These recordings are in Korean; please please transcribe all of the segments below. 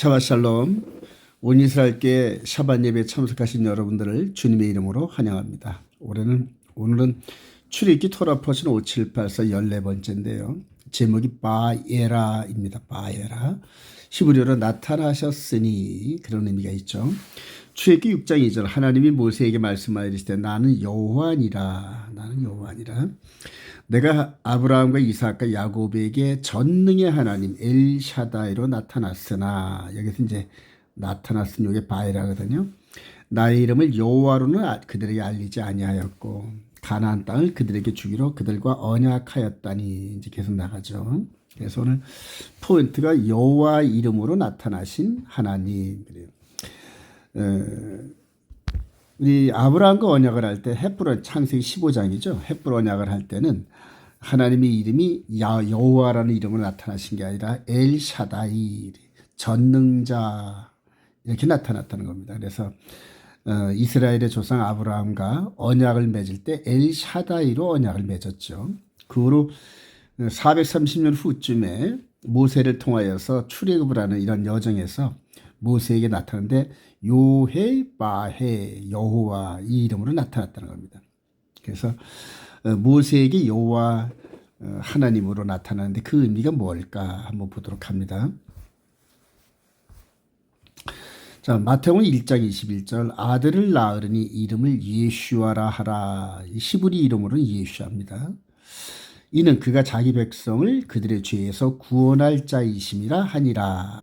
샤바샬롬. 온 이스라엘교회 샤bat 예배에 참석하신 여러분들을 주님의 이름으로 환영합니다. 오늘은 출애굽기 토라 포션 5784 14번째인데요. 제목이 바예라입니다. 바예라. 히브리어로 나타나셨으니 그런 의미가 있죠. 출애굽기 6장 2절 하나님이 모세에게 말씀하여 이르시되 나는 여호와니라. 내가 아브라함과 이삭과 야곱에게 전능의 하나님 엘샤다이로 나타났으나, 여기서 이제 나타났으니 이게 바이라거든요. 나의 이름을 여호와로는 그들에게 알리지 아니하였고 가나안 땅을 그들에게 주기로 그들과 언약하였다니, 이제 계속 나가죠. 그래서 오늘 포인트가 여호와 이름으로 나타나신 하나님. 그래요. 우리 아브라함과 언약을 할 때 헷브론 창세기 15장이죠. 헷브론 언약을 할 때는 하나님의 이름이 여호와라는 이름으로 나타나신 게 아니라 엘샤다이, 전능자, 이렇게 나타났다는 겁니다. 그래서 이스라엘의 조상 아브라함과 언약을 맺을 때 엘샤다이로 언약을 맺었죠. 그 후로 430년 후쯤에 모세를 통하여서 출애굽을 하는 이런 여정에서 모세에게 나타나는데 요헤 바헤 여호와, 이 이름으로 나타났다는 겁니다. 그래서 모세에게 여호와 하나님으로 나타나는데 그 의미가 뭘까 한번 보도록 합니다. 자, 마태복음 1장 21절 아들을 낳으리니 이름을 예슈아라 하라. 히브리 이름으로는 예슈아입니다. 이는 그가 자기 백성을 그들의 죄에서 구원할 자이심이라 하니라.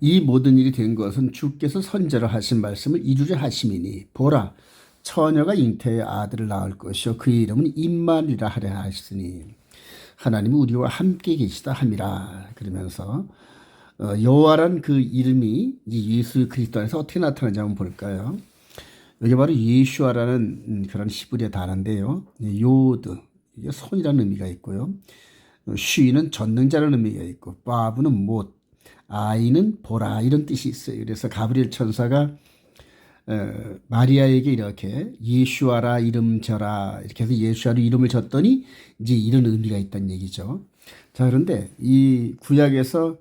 이 모든 일이 된 것은 주께서 선제로 하신 말씀을 이루려 하심이니 보라, 처녀가 잉태의 아들을 낳을 것이요 그의 이름은 임마누엘이라 하려 하시니 하나님은 우리와 함께 계시다 함이라. 그러면서 여호와란 그 이름이 예수 그리스도 안에서 어떻게 나타나는지 한번 볼까요? 여기 바로 예슈아라는 그런 히브리어 단어인데요. 요드, 이게 손이라는 의미가 있고요. 쉬는 전능자라는 의미가 있고, 바브는 못, 아이는 보라, 이런 뜻이 있어요. 그래서 가브리엘 천사가 마리아에게 이렇게 예슈아라 이름 져라, 이렇게 해서 예슈아로 이름을 졌더니 이제 이런 의미가 있다는 얘기죠. 자, 그런데 이 구약에서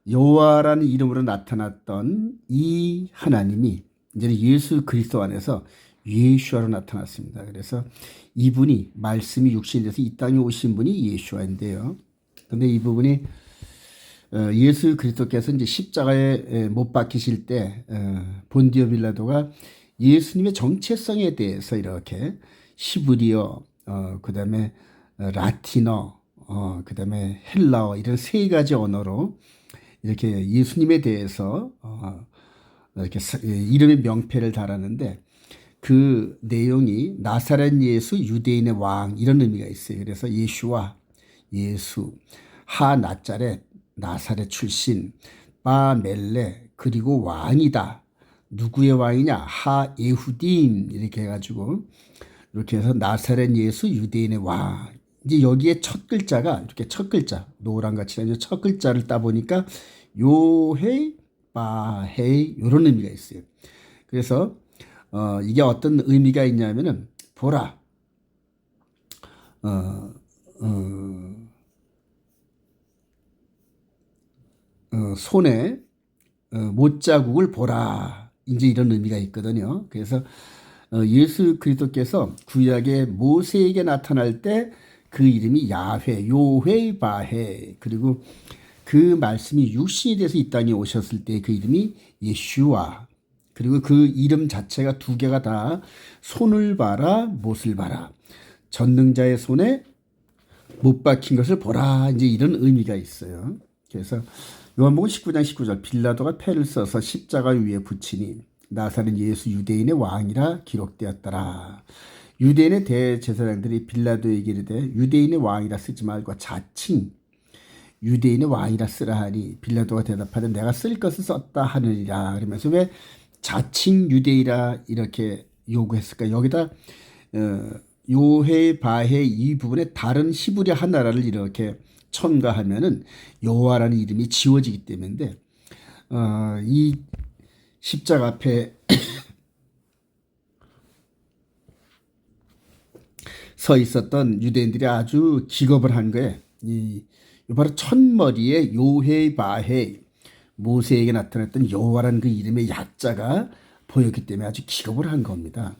여호와라는 이름으로 나타났던 이 하나님이 이제는 예수 그리스도 안에서 예슈아로 나타났습니다. 그래서 이분이 말씀이 육신이 돼서 이 땅에 오신 분이 예슈아인데요. 그런데 이 부분이 예수 그리스도께서 이제 십자가에 못 박히실 때 본디오 빌라도가 예수님의 정체성에 대해서 이렇게 히브리어, 그다음에 라틴어, 그다음에 헬라어, 이런 세 가지 언어로 이렇게 예수님에 대해서 이렇게 이름의 명패를 달았는데 그 내용이 나사렛 예수 유대인의 왕, 이런 의미가 있어요. 그래서 예슈와, 예수, 하 나자렛, 나사렛 출신, 바 멜레, 그리고 왕이다. 누구의 왕이냐? 하 예후딘, 이렇게 해가지고 이렇게 해서 나사렛 예수 유대인의 왕. 이제 여기에 첫 글자가 이렇게 첫 글자, 노란같이 첫 글자를 따보니까 요헤 바헤, 이런 의미가 있어요. 그래서 이게 어떤 의미가 있냐면은 보라, 손에 못자국을 보라, 이제 이런 의미가 있거든요. 그래서 예수 그리스도께서 구약의 모세에게 나타날 때 그 이름이 야훼, 요훼 바헤, 그리고 그 말씀이 육신이 돼서 이 땅에 오셨을 때 그 이름이 예슈아, 그리고 그 이름 자체가 두 개가 다 손을 봐라, 못을 봐라, 전능자의 손에 못 박힌 것을 보라, 이제 이런 의미가 있어요. 그래서 요한복음 19장 19절 빌라도가 패를 써서 십자가 위에 붙이니 나사렛 예수 유대인의 왕이라 기록되었더라. 유대인의 대제사장들이 빌라도에게 이르되 유대인의 왕이라 쓰지 말고 자칭 유대인의 왕이라 쓰라 하니 빌라도가 대답하되 내가 쓸 것을 썼다 하느니라. 그러면서 왜 자칭 유대인이라 이렇게 요구했을까? 여기다 요헤 바헤 이 부분에 다른 히브리 하나를 이렇게 첨가하면은 여호와라는 이름이 지워지기 때문인데 이 십자가 앞에 서 있었던 유대인들이 아주 기겁을 한 거예요. 이 바로 첫머리에 요헤 바헤, 모세에게 나타났던 여호와라는 그 이름의 약자가 보였기 때문에 아주 기겁을 한 겁니다.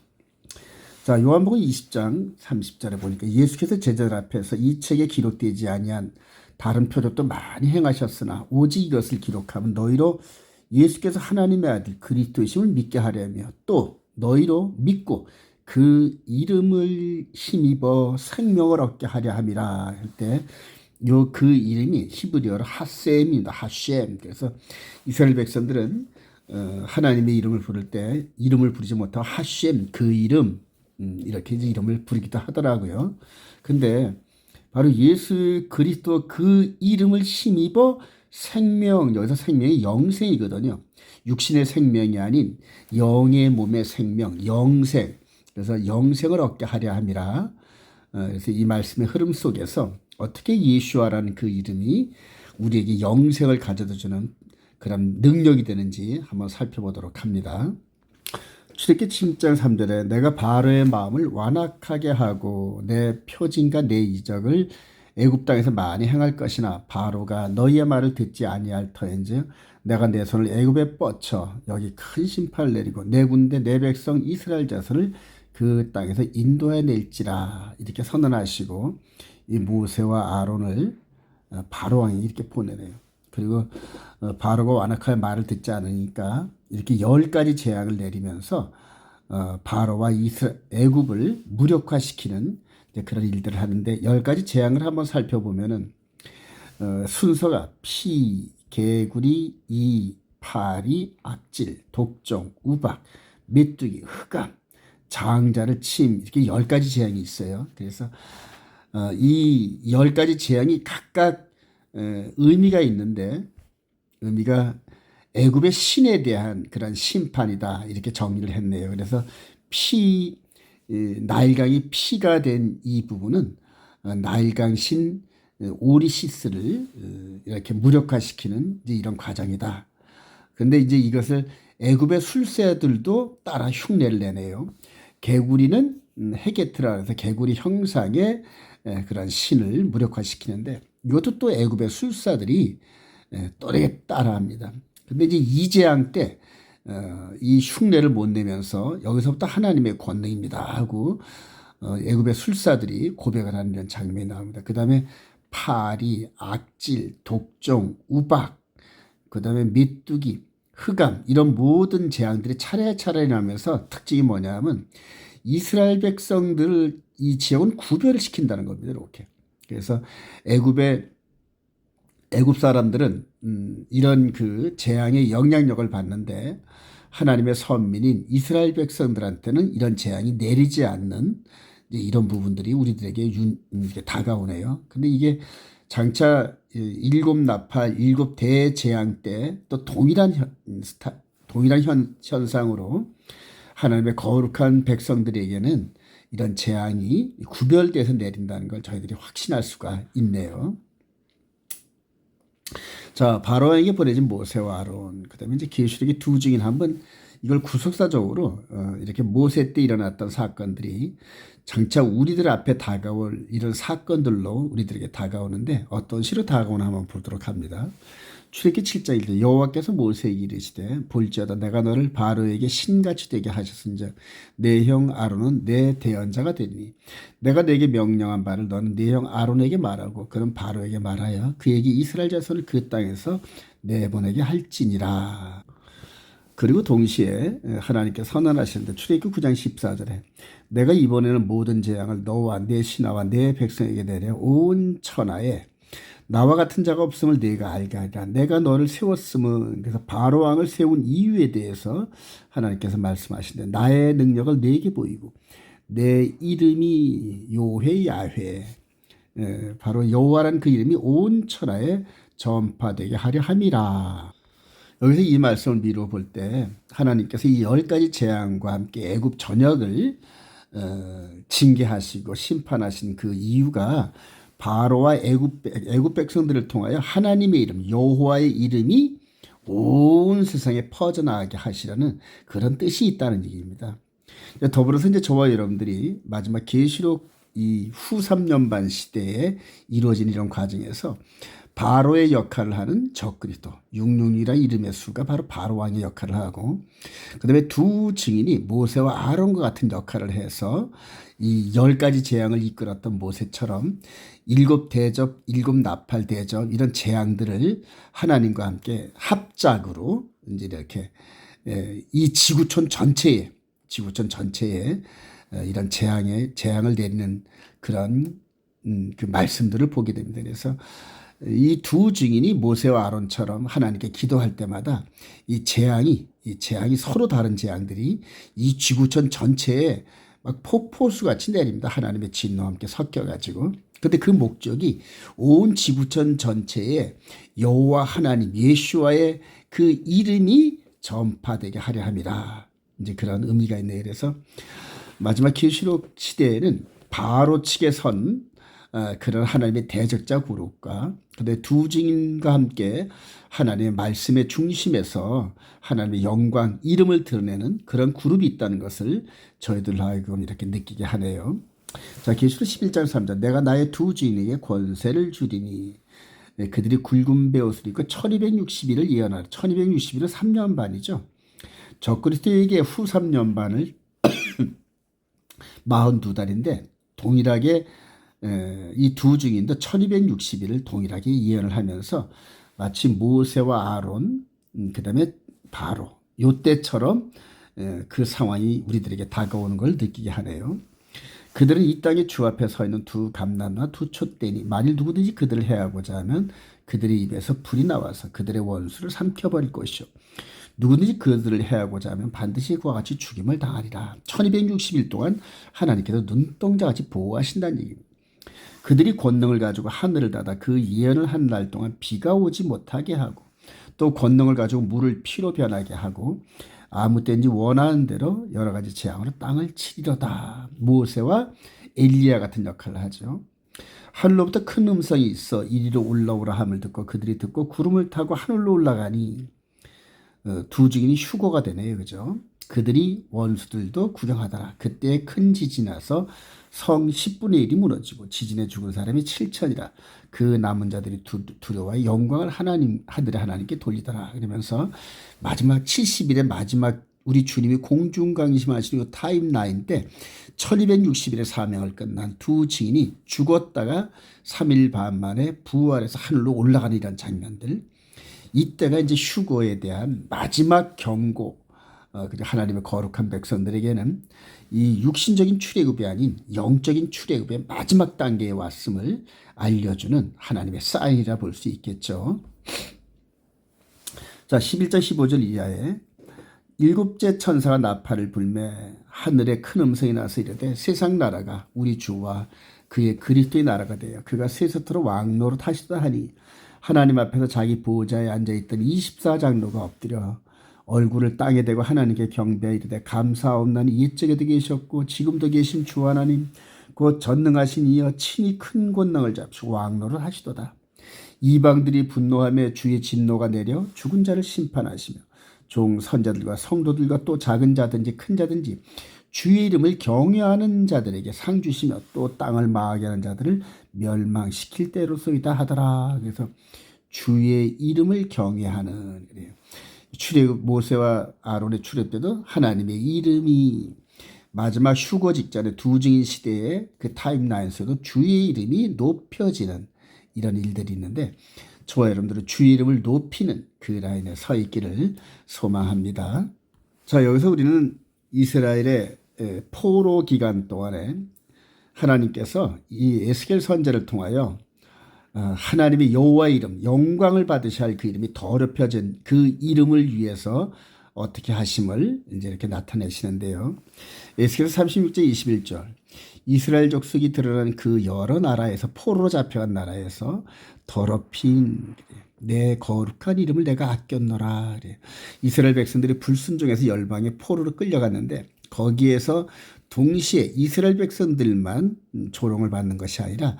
자, 요한복음 20장 30절에 보니까 예수께서 제자들 앞에서 이 책에 기록되지 아니한 다른 표적도 많이 행하셨으나 오직 이것을 기록하면 너희로 예수께서 하나님의 아들 그리스도이심을 믿게 하려며 또 너희로 믿고 그 이름을 힘입어 생명을 얻게 하려 함이라 할 때 요 그 이름이 히브리어로 하셈입니다. 하셈. 그래서 이스라엘 백성들은 하나님의 이름을 부를 때 이름을 부르지 못하고 하셈 그 이름 이렇게 이제 이름을 부르기도 하더라고요. 근데 바로 예수 그리스도 그 이름을 힘입어 생명, 여기서 생명이 영생이거든요. 육신의 생명이 아닌 영의 몸의 생명, 영생. 그래서 영생을 얻게 하려 함이라. 그래서 이 말씀의 흐름 속에서 어떻게 예수아라는 그 이름이 우리에게 영생을 가져다 주는 그런 능력이 되는지 한번 살펴보도록 합니다. 출애굽기 7장 3절에 내가 바로의 마음을 완악하게 하고 내 표징과 내 이적을 애굽 땅에서 많이 행할 것이나 바로가 너희의 말을 듣지 아니할 터인즉 내가 내 손을 애굽에 뻗쳐 여기 큰 심판을 내리고 내 군대 내 백성 이스라엘 자손을 그 땅에서 인도해 낼지라 이렇게 선언하시고 이 모세와 아론을 바로 왕이 이렇게 보내네요. 그리고 바로가 완악하게 말을 듣지 않으니까 이렇게 10가지 재앙을 내리면서 바로와 애굽을 무력화시키는 그런 일들을 하는데 10가지 재앙을 한번 살펴보면은 순서가 피, 개구리, 이, 파리, 악질, 독종, 우박, 메뚜기, 흑암, 장자를 침 이렇게 10가지 재앙이 있어요. 그래서 이 10가지 재앙이 각각 의미가 있는데 의미가 애굽의 신에 대한 그런 심판이다 이렇게 정리를 했네요. 그래서 나일강이 피가 된 이 부분은 나일강 신 오리시스를 이렇게 무력화시키는 이제 이런 과정이다. 그런데 이제 이것을 애굽의 술새들도 따라 흉내를 내네요. 개구리는 헤게트라 해서 개구리 형상의 그런 신을 무력화시키는데 이것도 또 애굽의 술사들이 또래게 따라합니다. 근데 이제 이재앙 때 이 흉내를 못 내면서 여기서부터 하나님의 권능입니다 하고 애굽의 술사들이 고백을 하는 이런 장면이 나옵니다. 그 다음에 파리, 악질, 독종, 우박, 그 다음에 메뚜기, 흑암 이런 모든 재앙들이 차례차례 나면서 특징이 뭐냐면 이스라엘 백성들을 이 지역은 구별을 시킨다는 겁니다. 이렇게. 그래서 애굽 사람들은 이런 그 재앙의 영향력을 받는데 하나님의 선민인 이스라엘 백성들한테는 이런 재앙이 내리지 않는 이런 부분들이 우리들에게 다가오네요. 근데 이게 장차 일곱 나팔, 일곱 대재앙 때 또 동일한 현상으로 하나님의 거룩한 백성들에게는 이런 재앙이 구별돼서 내린다는 걸 저희들이 확신할 수가 있네요. 자, 바로에게 보내진 모세와 아론, 그 다음에 이제 계시록의 두 증인 한번 이걸 구속사적으로 이렇게 모세 때 일어났던 사건들이 장차 우리들 앞에 다가올 이런 사건들로 우리들에게 다가오는데 어떤 식으로 다가오나 한번 보도록 합니다. 출애굽기 7장 1절 여호와께서 모세에게 이르시되 볼지어다 내가 너를 바로에게 신같이 되게 하셨은즉 내 형 아론은 내 대언자가 되니 내가 내게 명령한 바를 너는 내 형 아론에게 말하고 그는 바로에게 말하여 그에게 이스라엘 자손을 그 땅에서 내보내게 할지니라. 그리고 동시에 하나님께 선언하시는데 출애굽기 9장 14절에 내가 이번에는 모든 재앙을 너와 내 신하와 내 백성에게 내려 온 천하에 나와 같은 자가 없음을 네가 알게 하리라. 내가 너를 세웠음은 그래서 바로 왕을 세운 이유에 대해서 하나님께서 말씀하시는데 나의 능력을 네게 보이고 내 이름이 요해 야훼 바로 여호와라는 그 이름이 온 천하에 전파되게 하려 함이라. 여기서 이 말씀을 미루어 볼 때 하나님께서 이 10가지 재앙과 함께 애굽 전역을 징계하시고 심판하신 그 이유가 바로와 애굽 백성들을 통하여 하나님의 이름 여호와의 이름이 온 세상에 퍼져나가게 하시라는 그런 뜻이 있다는 얘기입니다. 더불어서 이제 저와 여러분들이 마지막 계시록 이 후 3년 반 시대에 이루어진 이런 과정에서 바로의 역할을 하는 적그리스도 666이라는 이름의 수가 바로 바로 왕의 역할을 하고, 그다음에 두 증인이 모세와 아론과 같은 역할을 해서 이 10가지 재앙을 이끌었던 모세처럼 7대접, 7나팔 대접 이런 재앙들을 하나님과 함께 합작으로 이제 이렇게 이 지구촌 전체에 이런 재앙을 내리는 그런 그 말씀들을 보게 됩니다. 그래서 이 두 증인이 모세와 아론처럼 하나님께 기도할 때마다 이 재앙이 서로 다른 재앙들이 이 지구촌 전체에 막 폭포수 같이 내립니다. 하나님의 진노와 함께 섞여가지고. 근데 그 목적이 온 지구촌 전체에 여호와 하나님 예수와의 그 이름이 전파되게 하려 함이라. 이제 그런 의미가 있네요. 그래서 마지막 계시록 시대에는 바로 측에 선 그런 하나님의 대적자 그룹과 그다음에 두 증인과 함께 하나님의 말씀의 중심에서 하나님의 영광, 이름을 드러내는 그런 그룹이 있다는 것을 저희들 하여금 이렇게 느끼게 하네요. 자, 계시록 11장 3절 내가 나의 두 증인에게 권세를 주리니 그들이 굵은 베옷을 입고 1260일을 예언하라. 1260일은 3년 반이죠. 적그리스도에게 후 3년 반을 42달인데 동일하게 이 두 증인도 1260일을 동일하게 예언을 하면서 마치 모세와 아론 그다음에 바로 요때처럼 그 상황이 우리들에게 다가오는 걸 느끼게 하네요. 그들은 이 땅에 주 앞에 서 있는 두 감람과 두 촛대니 만일 누구든지 그들을 해하고자 하면 그들의 입에서 불이 나와서 그들의 원수를 삼켜버릴 것이요 누구든지 그들을 해하고자 하면 반드시 그와 같이 죽임을 당하리라. 1260일 동안 하나님께서 눈동자같이 보호하신다는 얘기입니다. 그들이 권능을 가지고 하늘을 닫아 그 예언을 한 날 동안 비가 오지 못하게 하고 또 권능을 가지고 물을 피로 변하게 하고 아무 때인지 원하는 대로 여러 가지 재앙으로 땅을 치리로다. 모세와 엘리야 같은 역할을 하죠. 하늘로부터 큰 음성이 있어 이리로 올라오라 함을 듣고 그들이 듣고 구름을 타고 하늘로 올라가니 두 증인이 휴거가 되네요. 그죠? 그들이 원수들도 구경하더라. 그때 큰 지진이 나서 성 10분의 1이 무너지고 지진에 죽은 사람이 7천이라. 그 남은 자들이 두려워해 영광을 하늘의 하나님께 돌리더라. 그러면서 마지막 70일의 마지막 우리 주님이 공중강심하시는 이 타임라인 때 1260일의 사명을 끝난 두 증인이 죽었다가 3일 반 만에 부활해서 하늘로 올라가는 이런 장면들, 이때가 이제 휴거에 대한 마지막 경고, 하나님의 거룩한 백성들에게는 이 육신적인 출애굽이 아닌 영적인 출애굽의 마지막 단계에 왔음을 알려주는 하나님의 사인이라 볼 수 있겠죠. 자, 11절 15절 이하에 일곱째 천사가 나팔을 불매 하늘에 큰 음성이 나서 이르되 세상 나라가 우리 주와 그의 그리스도의 나라가 되어 그가 세세토록 왕노로 타시다 하니 하나님 앞에서 자기 보호자에 앉아있던 24장로가 엎드려 얼굴을 땅에 대고 하나님께 경배하여 이르되 감사옵나니 옛적에도 계셨고 지금도 계신 주 하나님 곧 전능하신 이여 친히 큰 권능을 잡시고 왕노를 하시도다. 이방들이 분노하며 주의 진노가 내려 죽은 자를 심판하시며 종 선자들과 성도들과 또 작은 자든지 큰 자든지 주의 이름을 경외하는 자들에게 상 주시며 또 땅을 망하게 하는 자들을 멸망시킬 때로소이다 하더라. 그래서 주의 이름을 경외하는, 그래요. 출애굽 모세와 아론의 출애굽 때도 하나님의 이름이 마지막 휴거 직전에 두 증인 시대의 그 타임라인에서도 주의 이름이 높여지는 이런 일들이 있는데 저와 여러분들은 주의 이름을 높이는 그 라인에 서 있기를 소망합니다. 자, 여기서 우리는 이스라엘의 포로 기간 동안에 하나님께서 이 에스겔 선지자를 통하여 하나님의 여호와의 이름, 영광을 받으셔야 할 그 이름이 더럽혀진 그 이름을 위해서 어떻게 하심을 이제 이렇게 나타내시는데요. 에스겔 36장 21절 이스라엘 족속이 드러난 그 여러 나라에서 포로로 잡혀간 나라에서 더럽힌 내 거룩한 이름을 내가 아꼈노라. 그래. 이스라엘 백성들이 불순종해서 열방의 포로로 끌려갔는데 거기에서 동시에 이스라엘 백성들만 조롱을 받는 것이 아니라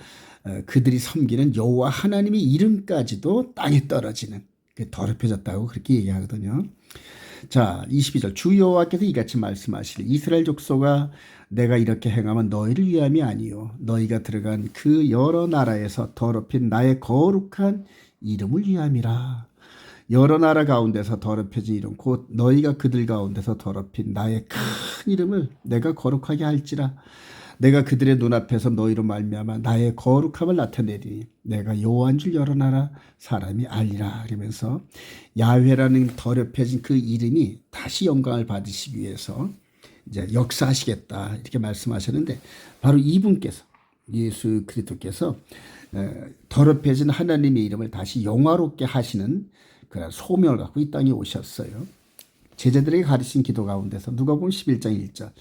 그들이 섬기는 여호와 하나님의 이름까지도 땅에 떨어지는, 더럽혀졌다고 그렇게 얘기하거든요. 자, 22절 주 여호와께서 이같이 말씀하시길 이스라엘 족속아 내가 이렇게 행하면 너희를 위함이 아니요 너희가 들어간 그 여러 나라에서 더럽힌 나의 거룩한 이름을 위함이라. 여러 나라 가운데서 더럽혀진 이름 곧 너희가 그들 가운데서 더럽힌 나의 큰 이름을 내가 거룩하게 할지라. 내가 그들의 눈앞에서 너희로 말미암아 나의 거룩함을 나타내리니 내가 여호와인 줄 여러 나라 사람이 알리라. 그러면서 야훼라는 더럽혀진 그 이름이 다시 영광을 받으시기 위해서 이제 역사하시겠다 이렇게 말씀하셨는데, 바로 이분께서, 예수 그리스도께서 더럽혀진 하나님의 이름을 다시 영화롭게 하시는 그런 소명을 갖고 이 땅에 오셨어요. 제자들에게 가르친 기도 가운데서 누가복음 11장 1절,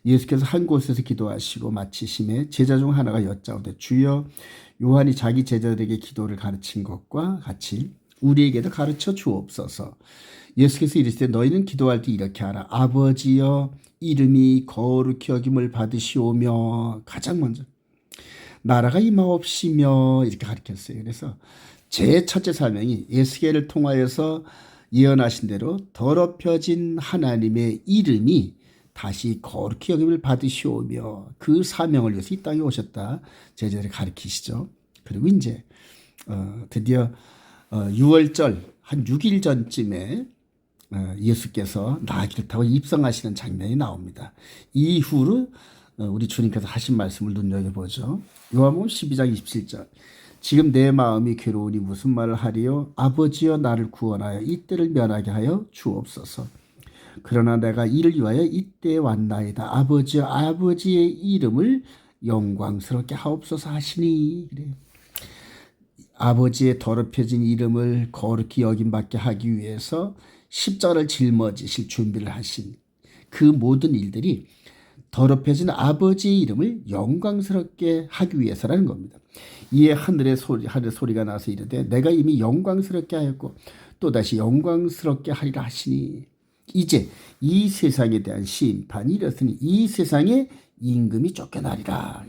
예수께서 한 곳에서 기도하시고 마치심에 제자 중 하나가 여짜오되 주여, 요한이 자기 제자들에게 기도를 가르친 것과 같이 우리에게도 가르쳐 주옵소서. 예수께서 이르시되 너희는 기도할 때 이렇게 하라. 아버지여, 이름이 거룩히 여김을 받으시오며, 가장 먼저 나라가 임하옵시며 이렇게 가르쳤어요. 그래서 제 첫째 사명이 에스겔을 통하여서 예언하신 대로 더럽혀진 하나님의 이름이 다시 거룩히 여김을 받으시오며 그 사명을 위해서 이 땅에 오셨다 제자들이 가르치시죠. 그리고 이제 드디어 6월절 한 6일 전쯤에 예수께서 나귀를 타고 입성하시는 장면이 나옵니다. 이후로 우리 주님께서 하신 말씀을 눈여겨보죠. 요한복음 12장 27절, 지금 내 마음이 괴로우니 무슨 말을 하리요? 아버지여, 나를 구원하여 이때를 면하게 하여 주옵소서. 그러나 내가 이를 위하여 이때에 왔나이다. 아버지여, 아버지의 이름을 영광스럽게 하옵소서 하시니. 그래요. 아버지의 더럽혀진 이름을 거룩히 여김받게 하기 위해서 십자가를 짊어지실 준비를 하신 그 모든 일들이 더럽혀진 아버지의 이름을 영광스럽게 하기 위해서라는 겁니다. 이에 하늘 소리가 나서 이르되 내가 이미 영광스럽게 하였고 또다시 영광스럽게 하리라 하시니, 이제 이 세상에 대한 심판이 이르렀으니 이 세상의 임금이 쫓겨나리라.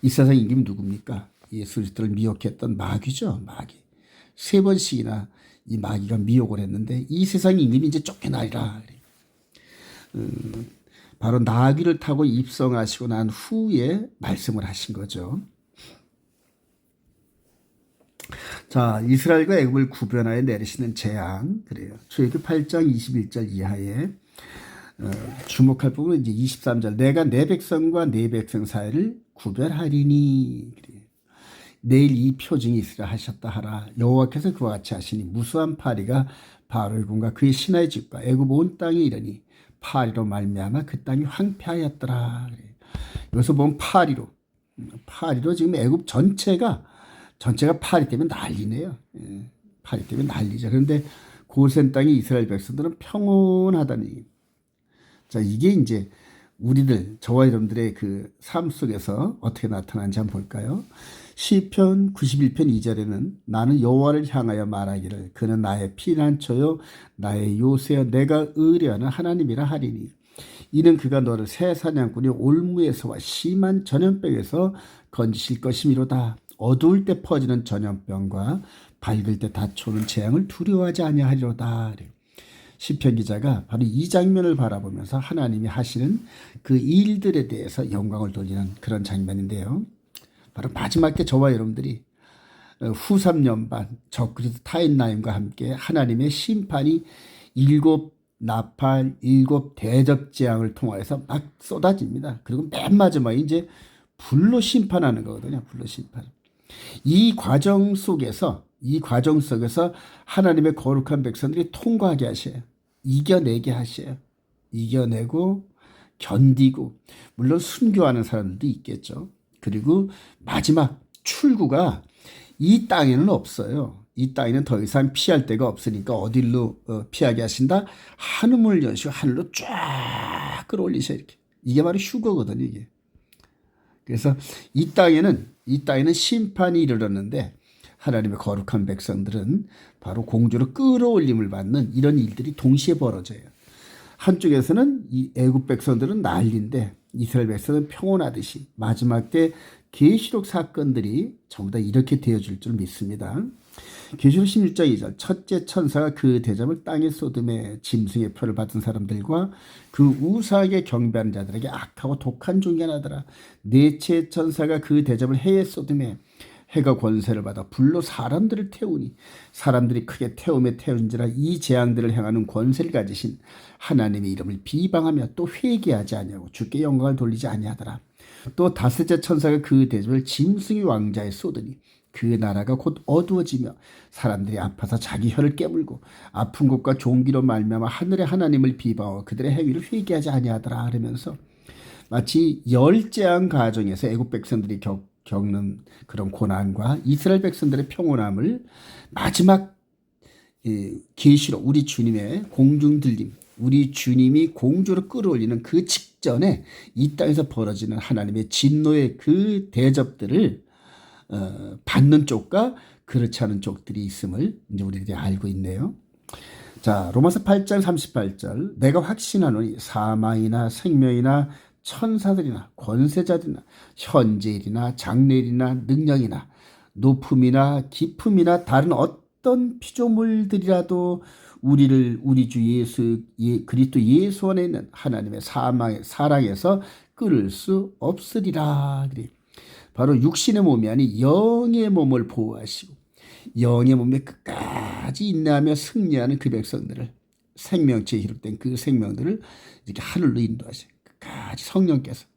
이 세상 임금이 누굽니까? 예수 그리스도를 미혹했던 마귀죠. 마귀. 3번씩이나 이 마귀가 미혹을 했는데 이 세상 임금이 이제 쫓겨나리라. 바로 나귀를 타고 입성하시고 난 후에 말씀을 하신 거죠. 자, 이스라엘과 애굽을 구별하여 내리시는 재앙. 그래요. 출애굽기 8장 21절 이하에 주목할 부분은 이제 23절, 내가 내 백성과 내 백성 사이를 구별하리니. 그래요. 내일 이 표징이 있으라 하셨다 하라. 여호와께서 그와 같이 하시니 무수한 파리가 바로의 군과 그의 신하의 집과 애굽 온 땅에 이르니 파리로 말미암아 그 땅이 황폐하였더라. 여기서 보면 파리로 지금 애굽 전체가 파리 때문에 난리네요. 파리 때문에 난리죠. 그런데 고센 땅의 이스라엘 백성들은 평온하다니. 자, 이게 이제 우리들, 저와 여러분들의 그 삶 속에서 어떻게 나타나는지 한번 볼까요? 시편 91편 2절에는 나는 여호와를 향하여 말하기를 그는 나의 피난처요 나의 요새여 내가 의뢰하는 하나님이라 하리니, 이는 그가 너를 새 사냥꾼이 올무에서와 심한 전염병에서 건지실 것이미로다. 어두울 때 퍼지는 전염병과 밝을 때 닥쳐오는 재앙을 두려워하지 아니하리로다. 시편 기자가 바로 이 장면을 바라보면서 하나님이 하시는 그 일들에 대해서 영광을 돌리는 그런 장면인데요. 바로 마지막 때 저와 여러분들이 후 3년 반 적그리스도 타인나임과 함께 하나님의 심판이 7 나팔 7 대접 재앙을 통하여서 막 쏟아집니다. 그리고 맨 마지막에 이제 불로 심판하는 거거든요. 불로 심판. 이 과정 속에서 하나님의 거룩한 백성들이 통과하게 하셔요. 이겨내게 하셔요. 이겨내고 견디고, 물론 순교하는 사람들도 있겠죠. 그리고 마지막 출구가 이 땅에는 없어요. 이 땅에는 더 이상 피할 데가 없으니까 어디로 피하게 하신다? 하늘을 여시고 하늘로 쫙 끌어올리셔. 이렇게. 이게 바로 휴거거든요. 이게. 그래서 이 땅에는 심판이 이르렀는데 하나님의 거룩한 백성들은 바로 공주로 끌어올림을 받는 이런 일들이 동시에 벌어져요. 한쪽에서는 이 애굽 백성들은 난리인데 이스라엘 백성은 평온하듯이 마지막 때 계시록 사건들이 전부 다 이렇게 되어질 줄 믿습니다. 계시록 16장 2절, 첫째 천사가 그 대접을 땅에 쏟음에 짐승의 표를 받은 사람들과 그 우상에게 경배하는 자들에게 악하고 독한 종이 나더라. 넷째 천사가 그 대접을 해에 쏟음에 해가 권세를 받아 불로 사람들을 태우니 사람들이 크게 태움에 태운지라. 이 재앙들을 행하는 권세를 가지신 하나님의 이름을 비방하며 또 회개하지 아니하고 주께 영광을 돌리지 아니하더라. 또 다섯째 천사가 그 대접을 짐승의 왕자에 쏟으니 그 나라가 곧 어두워지며 사람들이 아파서 자기 혀를 깨물고 아픈 곳과 종기로 말미암아 하늘의 하나님을 비방하고 그들의 행위를 회개하지 아니하더라. 하면서 마치 열 재앙 가정에서 애국 백성들이 겪는 그런 고난과 이스라엘 백성들의 평온함을 마지막 계시로 우리 주님의 공중 들림, 우리 주님이 공주로 끌어올리는 그 직전에 이 땅에서 벌어지는 하나님의 진노의 그 대접들을 받는 쪽과 그렇지 않은 쪽들이 있음을 이제 우리들이 알고 있네요. 자, 로마서 8장 38절. 내가 확신하노니 사망이나 생명이나 천사들이나 권세자들이나 현재일이나 장래일이나 능력이나 높음이나 깊음이나 다른 어떤 피조물들이라도 우리를 우리 주 예수 그리스도 예수 안에 있는 하나님의 사랑에서 끊을 수 없으리라. 그래. 바로 육신의 몸이 아닌 영의 몸을 보호하시고 영의 몸에 끝까지 인내하며 승리하는 그 백성들을, 생명체에 기록된 그 생명들을 이렇게 하늘로 인도하셔요. 끝까지 성령께서,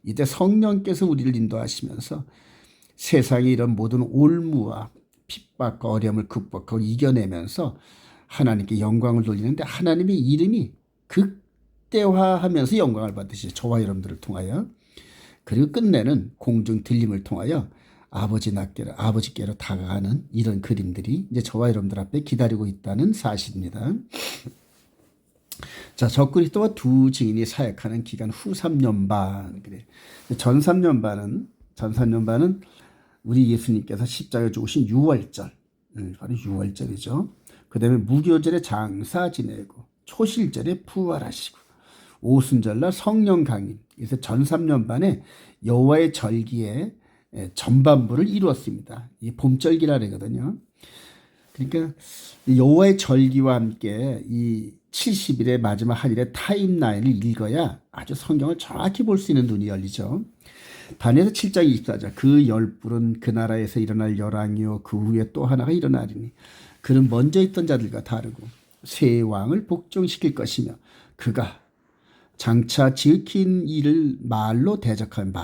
이때 성령께서 우리를 인도하시면서 세상의 이런 모든 올무와 핍박과 어려움을 극복하고 이겨내면서 하나님께 영광을 돌리는데, 하나님의 이름이 극대화하면서 영광을 받으시죠. 저와 여러분들을 통하여. 그리고 끝내는 공중 들림을 통하여 아버지께로 다가가는 이런 그림들이 이제 저와 여러분들 앞에 기다리고 있다는 사실입니다. 자, 적그리스도와 두 증인이 사역하는 기간 후 3년 반. 그래. 전 3년 반은 우리 예수님께서 십자가에 죽으신 6월절, 바로 6월절이죠. 그 다음에 무교절에 장사 지내고 초실절에 부활하시고 오순절날 성령 강림. 그래서 전 3년 반에 여호와의 절기에 전반부를 이루었습니다. 이 봄절기라 그러거든요. 그러니까 여호와의 절기와 함께 이 70일의 마지막 한 일의 타임라인을 읽어야 아주 성경을 정확히 볼 수 있는 눈이 열리죠. 다니엘서 7장 24절. 그 열불은 그 나라에서 일어날 열왕이요 그 후에 또 하나가 일어나리니 그는 먼저 있던 자들과 다르고 새 왕을 복종시킬 것이며 그가 장차 지으킨 일을 말로 대적하며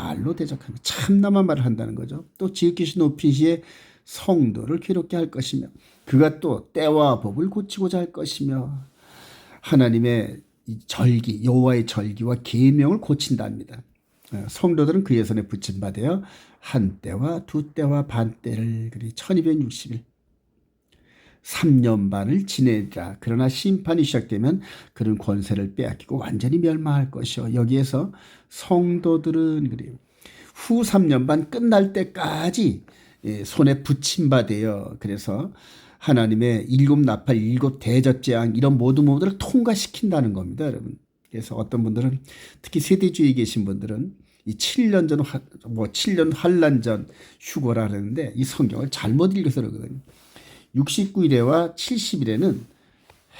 참남한 말을 한다는 거죠. 또 지으키시 높인 시에 성도를 괴롭게 할 것이며 그가 또 때와 법을 고치고자 할 것이며 하나님의 절기, 여호와의 절기와 계명을 고친답니다. 성도들은 그의 손에 붙임 받아요. 한 때와 두 때와 반 때를, 그리 1260일 3년 반을 지내리라. 그러나 심판이 시작되면 그런 권세를 빼앗기고 완전히 멸망할 것이요. 여기에서 성도들은 그래요. 후 3년 반 끝날 때까지 손에 붙임받아요. 그래서 하나님의 일곱 나팔, 일곱 대접재앙 이런 모든 부분들을 통과시킨다는 겁니다, 여러분. 그래서 어떤 분들은 특히 세대주의에 계신 분들은 이 7년 전, 7년 환란 전 휴거라 그러는데 이 성경을 잘못 읽어서 그러거든요. 69일에와 70일에는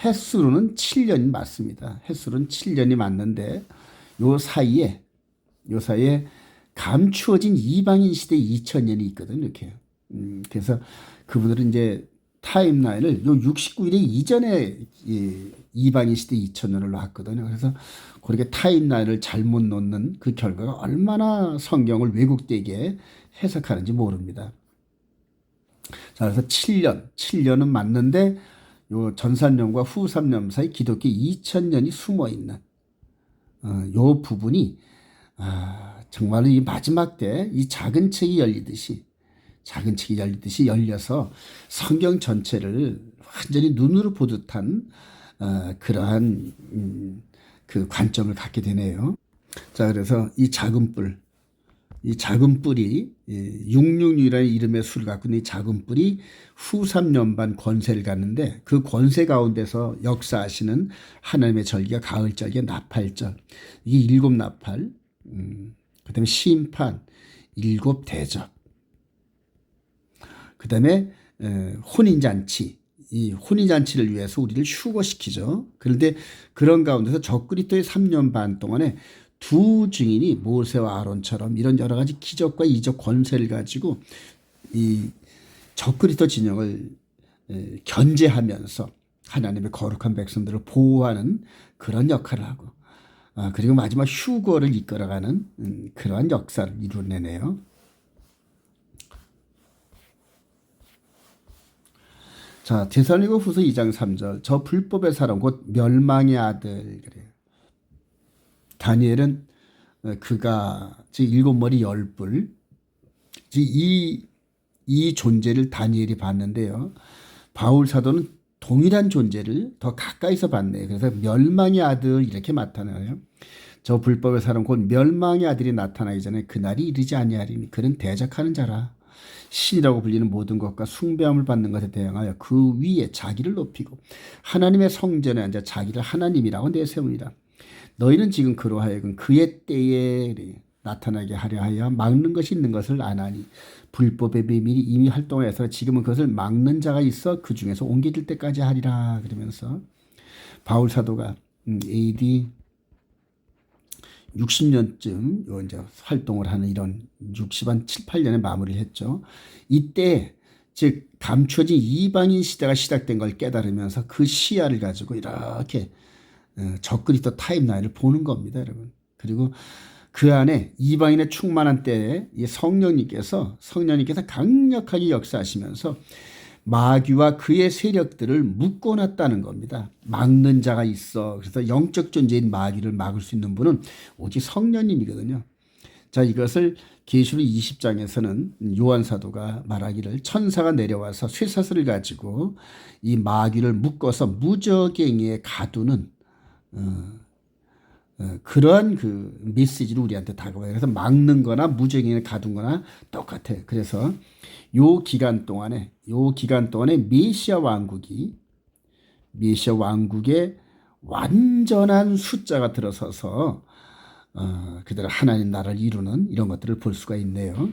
햇수로는 7년이 맞습니다. 햇수로는 7년이 맞는데 요 사이에 감추어진 이방인 시대 2000년이 있거든요. 이렇게. 그래서 그분들은 이제 타임라인을 요 69일에 이전에 이방인 시대 2000년을 놨거든요. 그래서 그렇게 타임라인을 잘못 놓는 그 결과가 얼마나 성경을 왜곡되게 해석하는지 모릅니다. 자, 그래서 7년은 맞는데 요 전 3년과 후 3년 사이 기독교 2000년이 숨어 있는 요 부분이 정말로 이 마지막 때 이 작은 책이 열리듯이 열려서 성경 전체를 완전히 눈으로 보듯한 그러한 그 관점을 갖게 되네요. 자, 그래서 이 작은 뿔이 666이라는 이름의 수를 갖고 있는 이 작은 뿔이 후 3년 반 권세를 갖는데 그 권세 가운데서 역사하시는 하나님의 절기가 가을절기 나팔절, 이게 7 나팔, 그 다음에 심판, 7 대접, 그 다음에 혼인잔치, 이 혼인잔치를 위해서 우리를 휴거시키죠. 그런데 그런 가운데서 적그리스도의 3년 반 동안에 두 증인이 모세와 아론처럼 이런 여러 가지 기적과 이적 권세를 가지고 이 적그리스도 진영을 견제하면서 하나님의 거룩한 백성들을 보호하는 그런 역할을 하고, 그리고 마지막 휴거를 이끌어가는 그러한 역사를 이루어내네요. 자, 데살로니가후서 2장 3절. 저 불법의 사람 곧 멸망의 아들. 그래요. 다니엘은 그가 일곱 머리 열불, 이 존재를 다니엘이 봤는데요. 바울 사도는 동일한 존재를 더 가까이서 봤네요. 그래서 멸망의 아들 이렇게 나타나요. 저 불법의 사람 곧 멸망의 아들이 나타나기 전에 그날이 이르지 아니하리니 그는 대적하는 자라. 신이라고 불리는 모든 것과 숭배함을 받는 것에 대항하여 그 위에 자기를 높이고 하나님의 성전에 앉아 자기를 하나님이라고 내세우니라. 너희는 지금 그로하여금 그의 때에 나타나게 하려 하여 막는 것이 있는 것을 아나니 불법의 비밀이 이미 활동해서 지금은 그것을 막는 자가 있어 그 중에서 옮겨질 때까지 하리라. 그러면서 바울 사도가 AD 60년쯤 이제 활동을 하는 이런 60한 7, 8년에 마무리를 했죠. 이때 즉 감춰진 이방인 시대가 시작된 걸 깨달으면서 그 시야를 가지고 이렇게 적그리스도 타임라인을 보는 겁니다, 여러분. 그리고 그 안에 이방인의 충만한 때에 이 성령님께서 강력하게 역사하시면서 마귀와 그의 세력들을 묶어놨다는 겁니다. 막는 자가 있어. 그래서 영적 존재인 마귀를 막을 수 있는 분은 오직 성령님이거든요. 자, 이것을 계시록 20장에서는 요한 사도가 말하기를 천사가 내려와서 쇠사슬을 가지고 이 마귀를 묶어서 무저갱이에 가두는 그러한 그 메시지를 우리한테 다가와요. 그래서 막는 거나 무저갱이에 가둔 거나 똑같아요. 그래서 요 기간 동안에 메시아 왕국의 완전한 숫자가 들어서서 그대로 하나님 나라를 이루는 이런 것들을 볼 수가 있네요.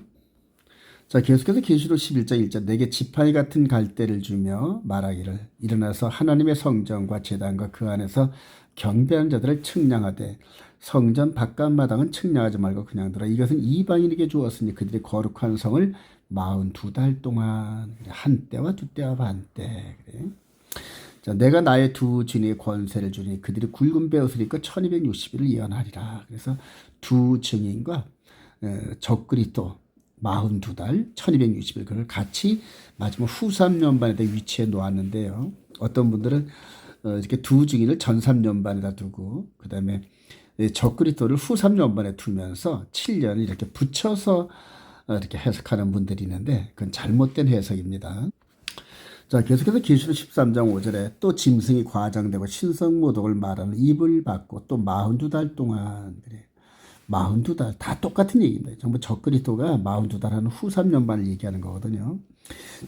자, 계속해서 계시록 11장 1절 내게 지팡이 같은 갈대를 주며 말하기를 일어나서 하나님의 성전과 제단과 그 안에서 경배하는 자들을 측량하되 성전 바깥마당은 측량하지 말고 그냥 두라. 이것은 이방인에게 주었으니 그들이 거룩한 성을 42달 동안 한때와 두때와 반때. 그래. 자, 내가 나의 두 증인의 권세를 주니 그들이 굵은 베옷을 입고 1260일을 예언하리라. 그래서 두 증인과 적그리스도 42달 1260일 그걸 같이 마지막 후3년반에다 위치해 놓았는데요. 어떤 분들은 이렇게 두 증인을 전3년반에다 두고 그 다음에 적그리스도를 후3년반에 두면서 7년을 이렇게 붙여서 이렇게 해석하는 분들이 있는데 그건 잘못된 해석입니다. 자, 계속해서 계시록 13장 5절에 또 짐승이 과장되고 신성모독을 말하는 입을 받고 또 42달 동안 그래. 42달 다 똑같은 얘기입니다. 전부 적그리스도가 42달 하는 후 3년반을 얘기하는 거거든요.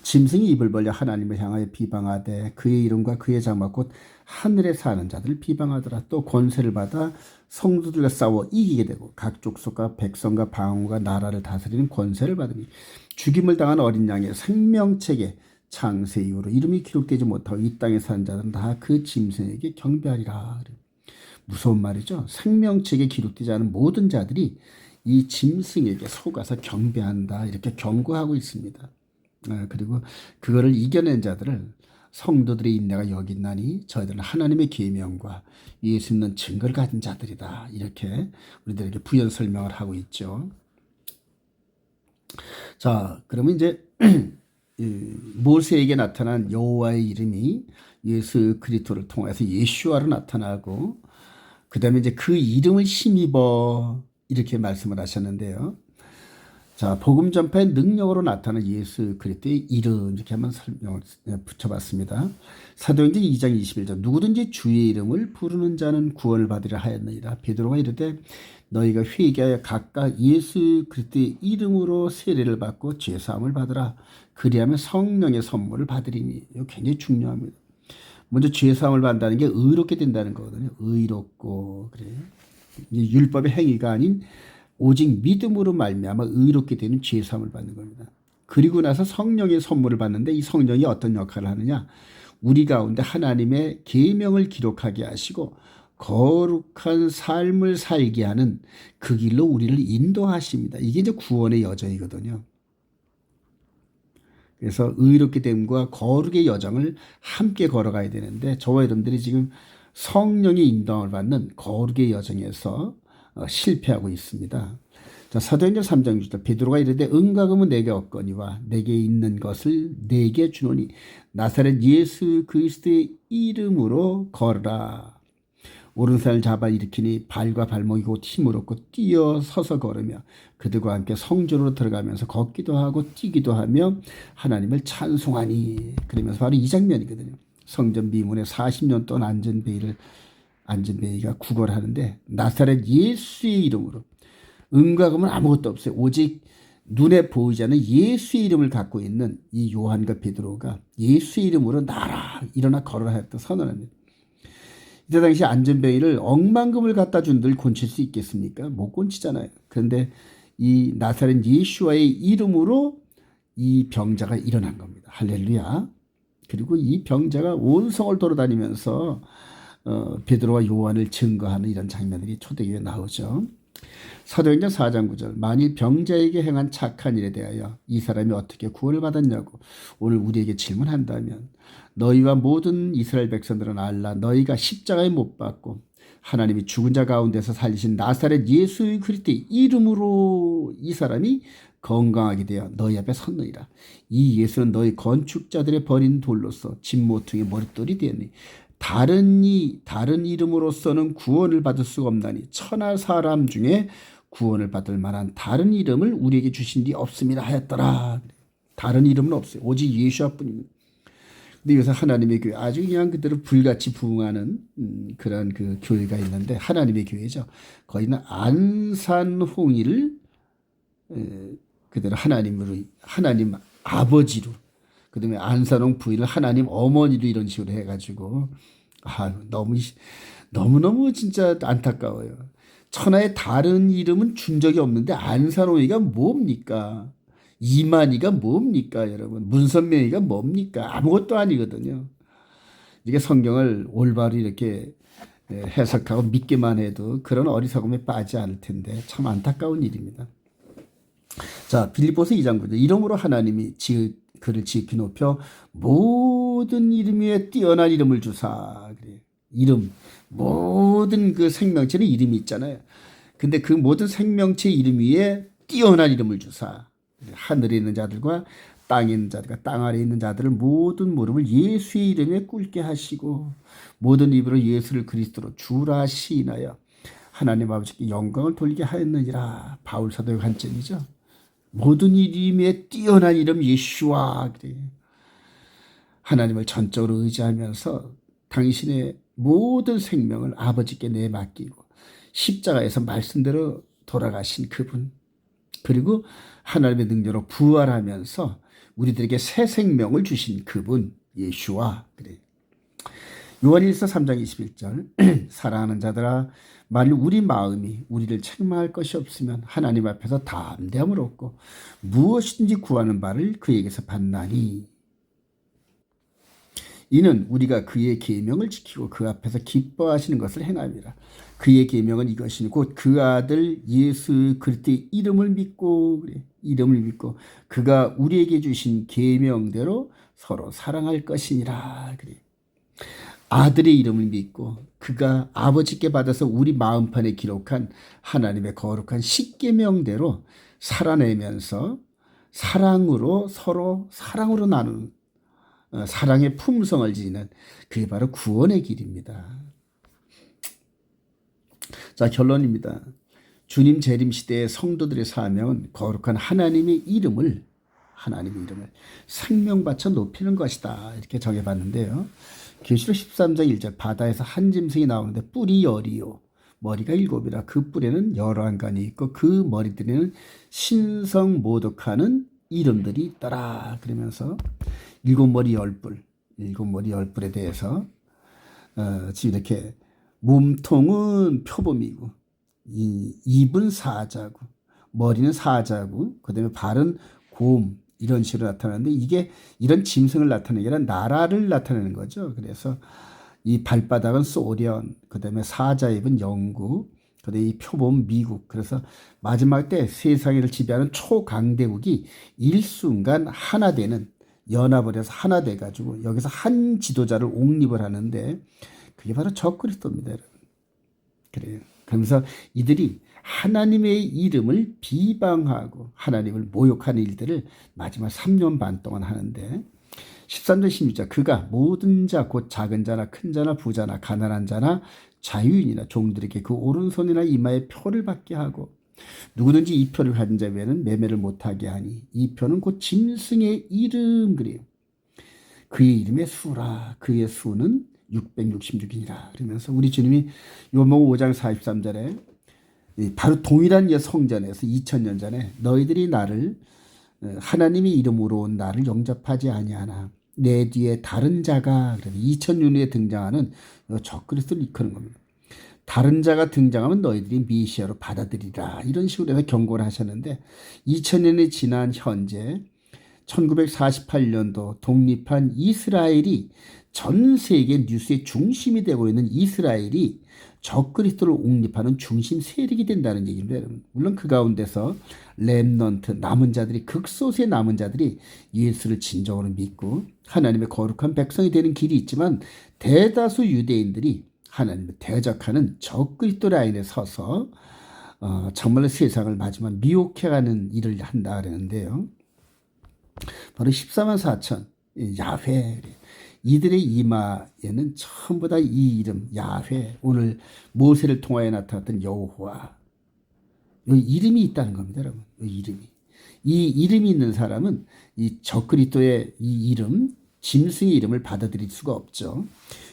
짐승이 입을 벌려 하나님을 향하여 비방하되 그의 이름과 그의 장막 곧 하늘에 사는 자들을 비방하더라. 또 권세를 받아 성도들과 싸워 이기게 되고 각 족속과 백성과 방언과 나라를 다스리는 권세를 받으니 죽임을 당한 어린 양의 생명책에 창세 이후로 이름이 기록되지 못하고 이 땅에 사는 자들은 다 그 짐승에게 경배하리라. 무서운 말이죠. 생명책에 기록되지 않은 모든 자들이 이 짐승에게 속아서 경배한다. 이렇게 경고하고 있습니다. 그리고 그거를 이겨낸 자들을 성도들의 인내가 여긴나니 저희들은 하나님의 계명과 예수 믿는 증거를 가진 자들이다. 이렇게 우리들에게 부연 설명을 하고 있죠. 자, 그러면 이제 모세에게 나타난 여호와의 이름이 예수 그리스도를 통해서 예슈아로 나타나고 그 다음에 이제 그 이름을 힘입어 이렇게 말씀을 하셨는데요. 자, 복음 전파의 능력으로 나타난 예수 그리스도의 이름 이렇게 한번 설명을 붙여봤습니다. 사도행전 2장 21절 누구든지 주의 이름을 부르는 자는 구원을 받으리라 하였느니라. 베드로가 이르되 너희가 회개하여 각각 예수 그리스도의 이름으로 세례를 받고 죄사함을 받으라. 그리하면 성령의 선물을 받으리니. 이거 굉장히 중요합니다. 먼저 죄사함을 받는다는 게 의롭게 된다는 거거든요. 의롭고 그래. 율법의 행위가 아닌 오직 믿음으로 말미암아 의롭게 되는 죄사함을 받는 겁니다. 그리고 나서 성령의 선물을 받는데 이 성령이 어떤 역할을 하느냐? 우리 가운데 하나님의 계명을 기록하게 하시고 거룩한 삶을 살게 하는 그 길로 우리를 인도하십니다. 이게 이제 구원의 여정이거든요. 그래서 의롭게 됨과 거룩의 여정을 함께 걸어가야 되는데 저와 여러분들이 지금 성령의 인도함을 받는 거룩의 여정에서 실패하고 있습니다. 자, 사도행전 3장 6절 베드로가 이르되 은과 금은 내게 없거니와 내게 있는 것을 내게 주노니 나사렛 예수 그리스도의 이름으로 걸으라. 오른손을 잡아 일으키니 발과 발목이 곧 힘을 얻고 뛰어 서서 걸으며 그들과 함께 성전으로 들어가면서 걷기도 하고 뛰기도 하며 하나님을 찬송하니. 그러면서 바로 이 장면이거든요. 성전 미문에 40년 동안 안전베이가 구걸하는데 나사렛 예수의 이름으로, 은과 금은 아무것도 없어요. 오직 눈에 보이지 않는 예수의 이름을 갖고 있는 이 요한과 베드로가 예수의 이름으로 나라 일어나 걸어라 했던 선언합니다. 이때 당시 안전뱅이를 억만금을 갖다 준들 곤칠 수 있겠습니까? 못 곤치잖아요. 그런데 이 나사렛 예수와의 이름으로 이 병자가 일어난 겁니다. 할렐루야. 그리고 이 병자가 온 성을 돌아다니면서 베드로와 요한을 증거하는 이런 장면들이 초대교회에 나오죠. 사도행전 4장 9절 만일 병자에게 행한 착한 일에 대하여 이 사람이 어떻게 구원을 받았냐고 오늘 우리에게 질문한다면 너희와 모든 이스라엘 백성들은 알라. 너희가 십자가에 못 박고 하나님이 죽은 자 가운데서 살리신 나사렛 예수 그리스도의 이름으로 이 사람이 건강하게 되어 너희 앞에 섰느니라. 이 예수는 너희 건축자들의 버린 돌로서 진모퉁이의 머릿돌이 되었니. 다른 이름으로서는 구원을 받을 수가 없나니 천하 사람 중에 구원을 받을 만한 다른 이름을 우리에게 주신 데 없음이라 하였더라. 다른 이름은 없어요. 오직 예수뿐입니다. 근데 요새 하나님의 교회 아주 그냥 그대로 불같이 부흥하는 그런 그 교회가 있는데 하나님의 교회죠. 거기는 안산홍이를 그대로 하나님 아버지로, 그다음에 안산홍 부인을 하나님 어머니로 이런 식으로 해가지고 너무너무 진짜 안타까워요. 천하의 다른 이름은 준 적이 없는데 안산홍이가 뭡니까? 이만희가 뭡니까, 여러분? 문선명이가 뭡니까? 아무것도 아니거든요. 이게 성경을 올바로 이렇게 해석하고 믿기만 해도 그런 어리석음에 빠지지 않을 텐데 참 안타까운 일입니다. 자, 빌립보서 2장 9절 이름으로 하나님이 그를 지극히 높여 모든 이름 위에 뛰어난 이름을 주사. 그래. 이름, 모든 그 생명체는 이름이 있잖아요. 근데 그 모든 생명체 이름 위에 뛰어난 이름을 주사. 하늘에 있는 자들과 땅에 있는 자들과 땅 아래에 있는 자들을 모든 무릎을 예수의 이름에 꿇게 하시고 모든 입으로 예수를 그리스도로 주라 시인하여 하나님 아버지께 영광을 돌리게 하였느니라. 바울 사도의 관점이죠. 모든 이름에 뛰어난 이름 예수와. 그래. 하나님을 전적으로 의지하면서 당신의 모든 생명을 아버지께 내맡기고 십자가에서 말씀대로 돌아가신 그분, 그리고 하나님의 능력으로 부활하면서 우리들에게 새 생명을 주신 그분 예수와. 그래. 요한일서 3장 21절 사랑하는 자들아 만일 우리 마음이 우리를 책망할 것이 없으면 하나님 앞에서 담대함을 얻고 무엇이든지 구하는 바를 그에게서 받나니 이는 우리가 그의 계명을 지키고 그 앞에서 기뻐하시는 것을 행함이라. 그의 계명은 이것이니 곧 그 아들 예수 그리스도의 이름을 믿고, 그래, 이름을 믿고 그가 우리에게 주신 계명대로 서로 사랑할 것이니라. 그래. 아들의 이름을 믿고 그가 아버지께 받아서 우리 마음판에 기록한 하나님의 거룩한 십계명대로 살아내면서 사랑으로 서로 사랑으로 나누는 사랑의 품성을 지니는 그게 바로 구원의 길입니다. 자, 결론입니다. 주님 재림 시대의 성도들의 사명은 거룩한 하나님의 이름을 생명 바쳐 높이는 것이다. 이렇게 정해봤는데요. 계시록 13장 1절 바다에서 한 짐승이 나오는데 뿔이 열이요 머리가 7이라. 그 뿔에는 여러 안간이 있고 그 머리들에는 신성 모독하는 이름들이 있더라. 그러면서 7머리 10뿔에 대해서 지금 이렇게 몸통은 표범이고 입은 사자고 머리는 사자고 그다음에 발은 곰, 이런 식으로 나타나는데 이게 이런 짐승을 나타내는 게 아니라 나라를 나타내는 거죠. 그래서 이 발바닥은 소련, 그다음에 사자 입은 영국, 그다음에 이 표범 미국. 그래서 마지막 때 세상을 지배하는 초강대국이 일순간 하나 되는 연합을 해서 하나 돼가지고 여기서 한 지도자를 옹립을 하는데 그게 바로 적그리스도입니다, 여러분. 그래요. 그러면서 이들이 하나님의 이름을 비방하고 하나님을 모욕하는 일들을 마지막 3년 반 동안 하는데 13절 16절 그가 모든 자 곧 작은 자나 큰 자나 부자나 가난한 자나 자유인이나 종들에게 그 오른손이나 이마에 표를 받게 하고 누구든지 이 표를 가진 자 외에는 매매를 못하게 하니 이 표는 곧 짐승의 이름 그래요. 그의 이름의 수라 그의 수는 666이니라. 그러면서 우리 주님이 요한복음 5장 43절에 바로 동일한 성전에서 2000년 전에 너희들이 나를 하나님의 이름으로 온 나를 영접하지 아니하나 내 뒤에 다른 자가 2000년 후에 등장하는 적그리스도를 이끄는 겁니다. 다른 자가 등장하면 너희들이 메시아로 받아들이라 이런 식으로 해서 경고를 하셨는데 2000년이 지난 현재 1948년도 독립한 이스라엘이 전 세계 뉴스의 중심이 되고 있는 이스라엘이 적그리스도를 옹립하는 중심 세력이 된다는 얘기입니다. 여러분. 물론 그 가운데서 렘넌트 남은 자들이 극소수의 남은 자들이 예수를 진정으로 믿고 하나님의 거룩한 백성이 되는 길이 있지만 대다수 유대인들이 하나님을 대적하는 적그리스도 라인에 서서 정말로 세상을 마지막 미혹해가는 일을 한다 그러는데요. 바로 14만 4천 야훼 이들의 이마에는 전부 다 이 이름 야훼 오늘 모세를 통하여 나타났던 여호와 이 이름이 있다는 겁니다, 여러분. 이 이름이 있는 사람은 이 적그리스도의 이 이름 짐승의 이름을 받아들일 수가 없죠.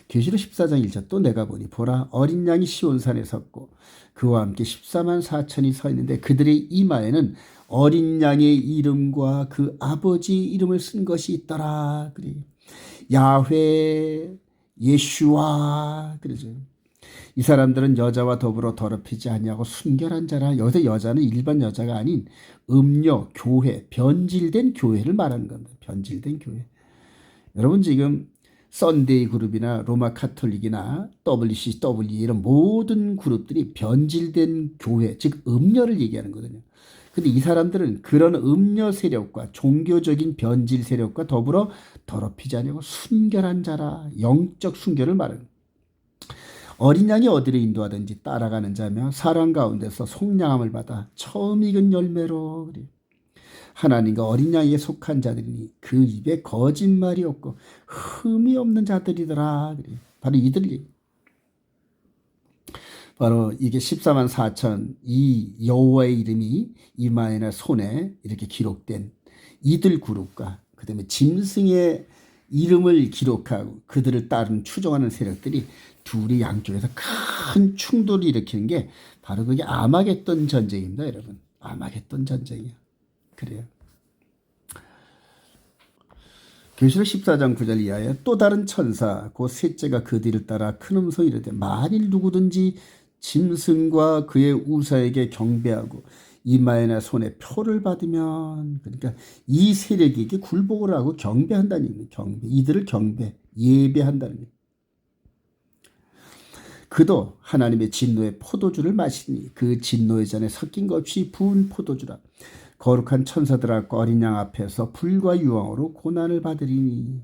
계시록 14장 1절 또 내가 보니 보라 어린 양이 시온산에 섰고 그와 함께 14만 4천이 서 있는데 그들의 이마에는 어린 양의 이름과 그 아버지 이름을 쓴 것이 있더라. 그래. 야훼 예슈아 그러죠. 이 사람들은 여자와 더불어 더럽히지 아니하고 순결한 자라. 여기서 여자는 일반 여자가 아닌 음녀 교회 변질된 교회를 말하는 겁니다. 변질된 교회. 여러분 지금 썬데이 그룹이나 로마 카톨릭이나 WCW 이런 모든 그룹들이 변질된 교회 즉 음녀를 얘기하는 거거든요. 근데 이 사람들은 그런 음녀 세력과 종교적인 변질 세력과 더불어 더럽히지 않고 순결한 자라 영적 순결을 말하는 어린 양이 어디로 인도하든지 따라가는 자며 사람 가운데서 속량함을 받아 처음 익은 열매로 그래. 하나님과 어린 양에게 속한 자들이니 그 입에 거짓말이 없고 흠이 없는 자들이더라. 그래. 바로 이들이 바로 이게 14만 4천 이 여호와의 이름이 이마에나 손에 이렇게 기록된 이들 그룹과 그 다음에 짐승의 이름을 기록하고 그들을 따르는 추종하는 세력들이 둘이 양쪽에서 큰 충돌을 일으키는 게 바로 그게 아마겟돈 전쟁입니다, 여러분. 아마겟돈 전쟁이에요. 그래요. 계시록 14장 9절 이하에 또 다른 천사 곧 셋째가 그 뒤를 따라 큰 음성이 이르되 만일 누구든지 짐승과 그의 우사에게 경배하고 이마에나 손에 표를 받으면 그러니까 이 세력에게 굴복을 하고 경배한다는 얘기입니다. 경배. 이들을 예배한다는 얘기입니다. 그도 하나님의 진노의 포도주를 마시니 그 진노의 잔에 섞인 것 없이 부은 포도주라. 거룩한 천사들과 어린 양 앞에서 불과 유황으로 고난을 받으리니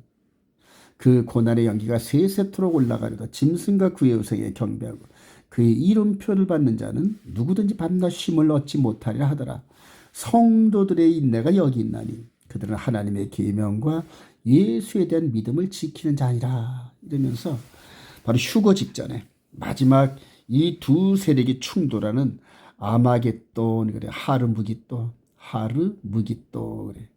그 고난의 연기가 세세토록 올라가리라. 짐승과 그의 우상에 경배하고 그의 이름표를 받는 자는 누구든지 밤낮 쉼을 얻지 못하리라 하더라. 성도들의 인내가 여기 있나니 그들은 하나님의 계명과 예수에 대한 믿음을 지키는 자니라. 이러면서 바로 휴거 직전에 마지막 이 두 세력이 충돌하는 아마겟돈 그래 하르무기또 그래.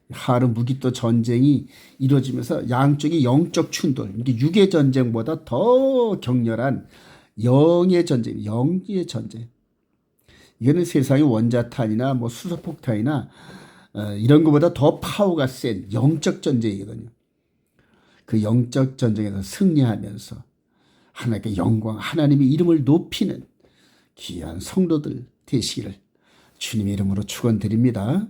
하르무기또 전쟁이 이루어지면서 양쪽이 영적 충돌, 이게 육의 전쟁보다 더 격렬한 영의 전쟁. 이거는 세상의 원자탄이나 뭐 수소폭탄이나 이런 것보다 더 파워가 센 영적 전쟁이거든요. 그 영적 전쟁에서 승리하면서 하나님께 영광, 하나님의 이름을 높이는 귀한 성도들 되시기를 주님의 이름으로 축원드립니다.